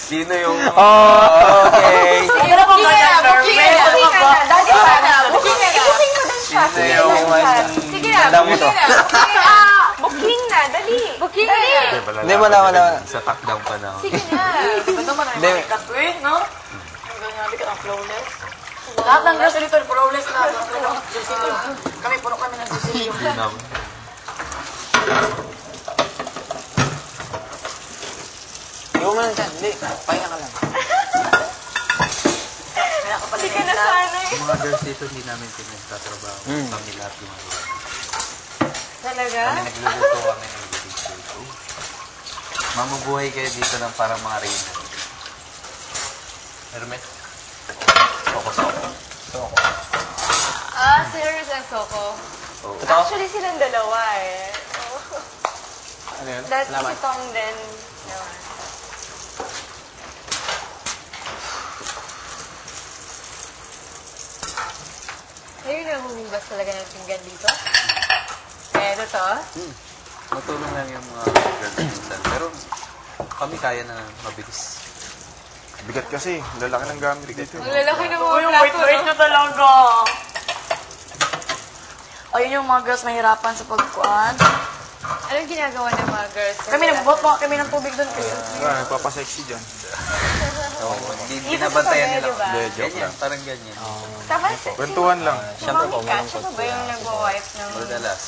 Sino yung... Okay. Sige na po ba yan, Charmaine? Booking na na. Dati pa na. Booking na na. Booking mo din siya. Sino yung... Sige na, booking na. Booking na, dali. Booking na. Hindi, wala. Sa takdang pa na. Sige na. Ba't naman ay makikat ko eh, no? Ang ganyan natin ka ng flawless. Lahat ng girls dito, flawless na. Kami, puno kami ng sisilyo. Hindi na. Iwan mo lang dyan. Hindi, pahinga ka lang. Kaya ka pala Sige na sana eh. Yung mga girls dito, hindi namin pinagtatrabaho. Kami lahat gumagawa. Talaga? Kami nagluluto kami ng dito. Mamubuhay kayo dito ng parang mga reyna. Hermes? Soko. Ah, si Hermes and Soko. Oo. Actually, silang dalawa eh. Ano yun? Dati Salamat. si Tong din. Ayun na humigas talaga ng pinggan dito. Kaya ito to. Matulong lang yung mga girls minsan. Pero kami kaya na mabilis. Bigat kasi. Lalaki ng gamit dito. Ang lalaki ng mga Yung plato. wait na talaga. Ayun yung mga girls mahirapan sa pagkuhan. Anong ginagawa ng mga girls? Kami nagbuhat pa kami ng tubig doon kayo. Nagpapasexy dyan. Hindi Dito binabantayan sa nila. diba? Hindi, joke Ganyan, lang. parang ganyan. Tapos, Kwentuhan lang. Siyempre po, Mami malungkot Kasha pa po. ba yung nagwa-wipe ng... Madalas.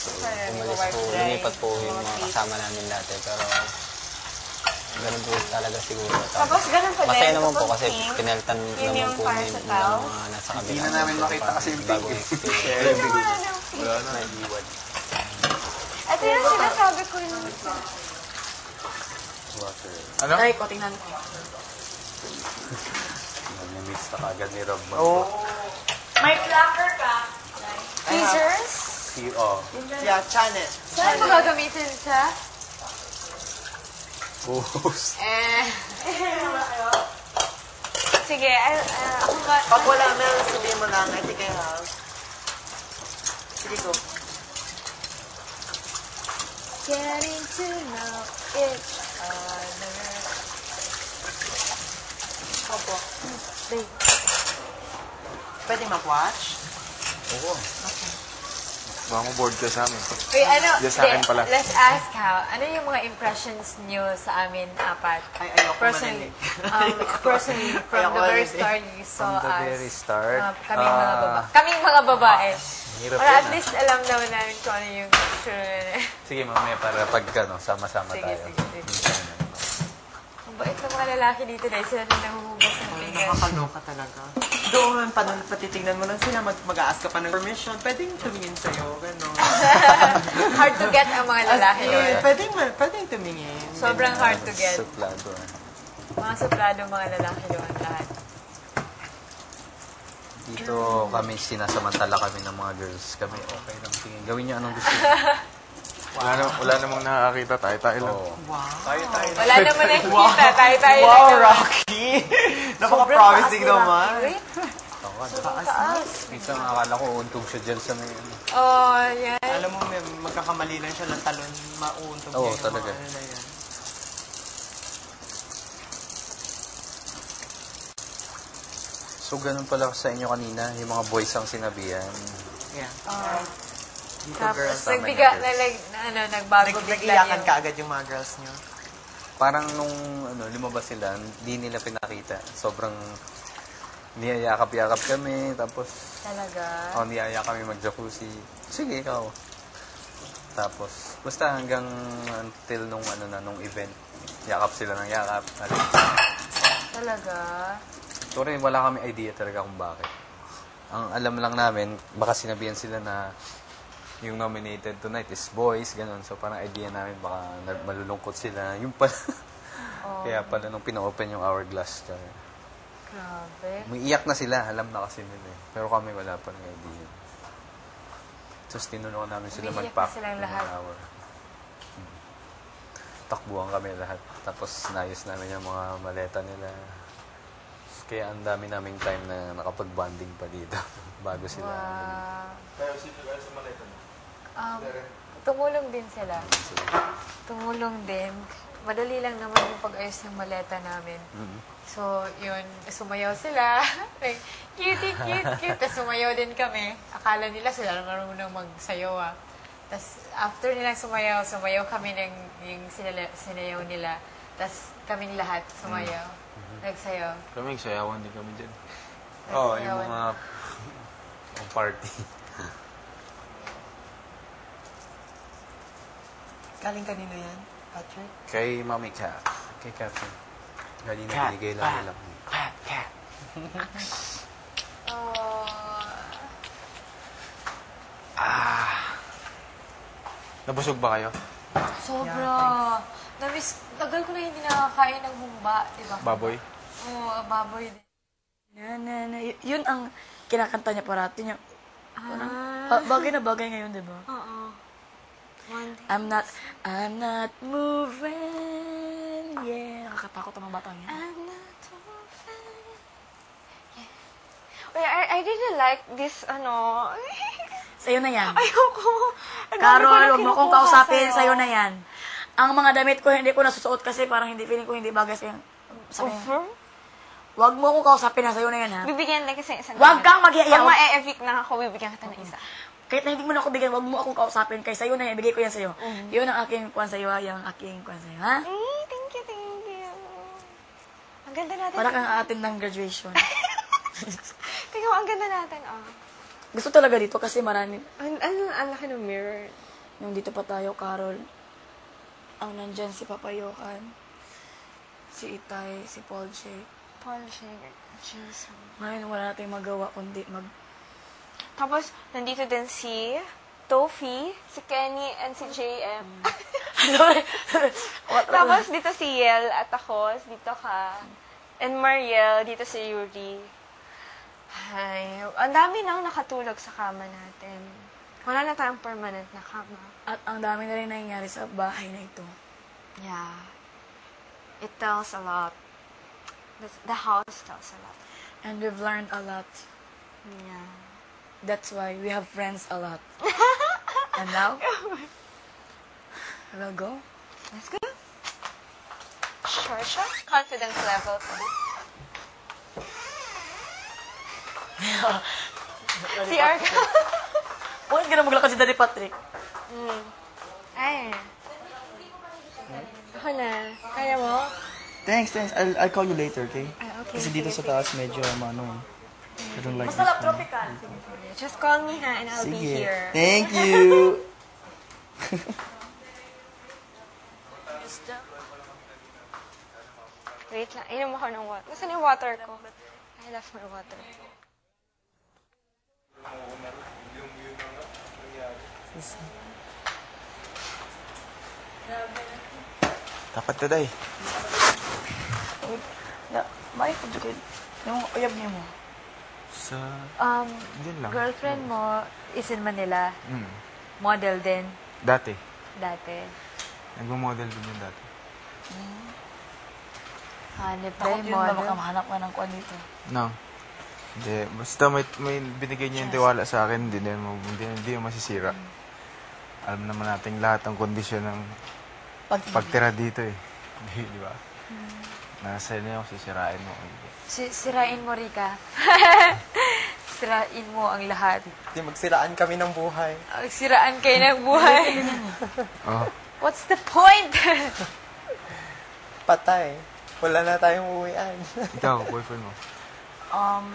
Umalis po, lumipat po yung mga kasama namin dati. Pero, ganun po talaga siguro. Tapos ganun pa din. Masaya naman po kapag kasi pink, pinalitan yun naman yung po para yung sa tao. mga nasa kabila. Hindi na namin makita kasi yung pink. bagong experience. Hindi wala nang pink. Wala na, iwan. Ito yung sinasabi ko yun. Water. Ano? Ay, ko, tingnan ko. Nami-miss na kagad ni Rob. Oo. May flacker ka. Tweezers? Yeah, Janet. Saan mo gagamitin siya? Post. Sige, ako nga. Pag wala, meron sabihin mo lang, I think I have. Sige ko. Getting to know each other. Opo. Babe. Pwede mag-watch? Oo. Baka mo board ka sa amin. Wait, ano? Yes, sa akin Hindi, pala. let's ask how. Ano yung mga impressions niyo sa amin apat? Ay, ayoko Personally, maninig. personally, from Ayoko the very maninig. start you saw From the us. very start. Kaming mga babae. Kaming mga babae. Hirap Para yan, at least alam naman namin kung ano yung picture. Sige, mamaya para pag sama-sama Sige, tayo. sige. Ang bait ng mga lalaki dito dahil sila na nahuhugas ng pinggan. Nakakaloka talaga. Doon, patitignan mo lang sila, mag-a-ask ka pa ng permission. Pwedeng tumingin sa'yo, gano'n. Hard to get ang mga lalaki doon. Pwedeng tumingin. Sobrang hard to get. Suplado. Mga suplado mga lalaki doon lahat. Dito kami, sinasamantala kami ng mga girls. Kami, okay lang. Tingin, gawin niyo anong gusto niyo. Wala namang nakakakita. Tayo lang. Oo. Wow. Wala naman nakikita. Tayo-tayo lang Wow, naman. Rocky! Napaka-promising naman. Wait. Minsan akala ko untog siya dyan sa may... Oh, yan. Alam mo, magkakamali lang siya ng talon, mauuntog Oo, niya yung talaga. mga ano na yan. So, ganun pala sa inyo kanina, yung mga boys ang sinabihan. Yeah. Dito, Tapos, girls. nagbago bigla Nag-iyakan yung... ka agad yung mga girls niyo. Parang nung lumabas sila, hindi nila pinakita. Sobrang niyayakap-yakap kami, tapos Talaga? niyaya kami mag-jacuzzi. Sige, ikaw. Tapos, basta hanggang until nung event, yakap sila ng yakap. Talaga? Sorry, wala kami idea talaga kung bakit. Ang alam lang namin, baka sinabihan sila na yung nominated tonight is boys, ganun. So, parang idea namin, baka malulungkot sila. Yung pala. Kaya pala nung pina-open yung hourglass. Grabe. Umiiyak na sila, alam na kasi nila eh. Pero kami wala pa ng idea. Tapos tinulungan namin sila Umiiyak mag-pack na silang ng lahat. hour. Takbuhan kami lahat. Tapos nayos namin yung mga maleta nila. Kaya ang dami naming time na nakapag-bonding pa dito bago sila. Wow. Pero sino kayo sa maleta mo? Tumulong din sila. Tumulong din. madali lang naman yung pag-ayos ng maleta namin. So, yun, sumayaw sila. Like, cute, cute. Tapos sumayaw din kami. Akala nila sila marunong magsayaw ah. Tapos, after nilang sumayaw kami ng yung sinayaw nila. Tapos, kaming lahat sumayaw. Nagsayaw. Kami, sayawan din kami dyan. Oo, yung mga party. Galing kanino yan, Patrick? Kay Mami Kat. Kay Catherine. Kanina binigay lang nila. Nabusog ba kayo? Sobra. Tagal ko na hindi nakakain ng humba, di ba? Baboy? Oo, baboy din. Yun ang kinakanta niya parati niya. Bagay na bagay ngayon, di ba? Oo. One day. I'm not moving. Yeah. Nakakatakot ang mga batang yan. I'm not moving. Yeah. Wait, I really like this, Sa'yo na yan. Ayoko. Carol, huwag mo akong kausapin. Sa'yo na yan. Ang mga damit ko, hindi ko nasusuot kasi parang feeling ko hindi bagay sa'yo. Offer? Huwag mo akong kausapin ha. Sa'yo na yan ha. Bibigyan lang kasi isang Huwag kang mag-iiyak. Pag ma-evict na ako, bibigyan kita ng isa. Kahit na hindi mo na ako bigyan, huwag mo akong kausapin. Kaya sa'yo na yan, ibigay ko yan sa'yo. Yun ang aking kuwan sa'yo ha. Yung aking kuwan sa'yo ha. Thank you, thank you. Ang ganda natin. Para kang atin ng graduation. Tingnan mo, ang ganda natin, Gusto talaga dito kasi marami. Ang laki ng mirror. Nung dito pa tayo, Carol, ang nandyan si Papayokan, si Itay, si Paul J. Paul Shaker. Jeez. Ngayon, wala natin magawa kundi Tapos, nandito din si Tofi, si Kenny, and si JM. Tapos, dito si Yel at ako, dito ka. And Mariel, dito si Yuri. Ay, ang dami nang nakatulog sa kama natin. Wala na tayong permanent na kama. At ang dami na rin nangyayari sa bahay na ito. Yeah. It tells a lot. The house tells a lot. And we've learned a lot. Yeah. That's why we have friends a lot. And now, we'll go. Let's go. Sure. Confidence level. Si Arca. Huwag ka na maglakad si Daddy Patrick. Ay. Ako na. Kaya mo? Thanks. I'll call you later, okay? Okay. Kasi dito sa taas medyo I don't like Basta this lang one. tropical. Just call me ha and I'll be Sige. here. Thank you. Wait lang. Inom ako ng water. Nasaan yung water ko? I left my water. Dapat today. May pagdukid. Yung uyab niyo mo. Sa... Diyan lang. Girlfriend mo is in Manila. Mm. Model din. Dati. Dati. Nagmo-model din yun dati. Hanip na Takot yung yun ba model. baka mahanap ka ng kuwan dito. No. Hindi. Basta may binigay niya yung tiwala sa akin, hindi mo masisira. Alam naman natin lahat ng kondisyon ng pagtira dito eh. Di ba? Nasa inyo, sisirain mo. Sirain mo, Rika. Sirain mo ang lahat. Di magsiraan kami ng buhay. Siraan kayo ng buhay. Oh. What's the point? Patay. Wala na tayong uwian. Ikaw, boyfriend mo. Ano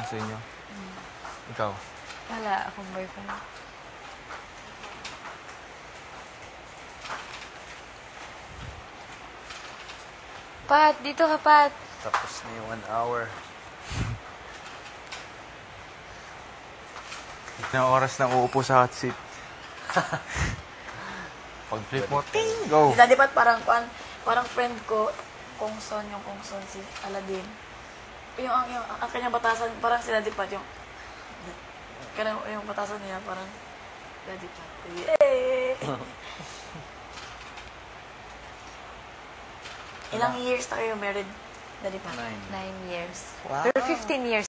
sa inyo? Ikaw. Wala akong boyfriend. Pat, dito ka, Pat. Tapos na yung 1 hour. Na oras na uupo sa hot seat. Pag flip mo, ting! Go! Si Daddy Pat parang friend ko, Kung Son si Aladdin. Ang kanyang batasan, parang si Daddy Pat yung batasan niya, parang Daddy Pat. Ilang years na kayo married, Daddy Pat? 9. 9 years. Wow. Pero 15 years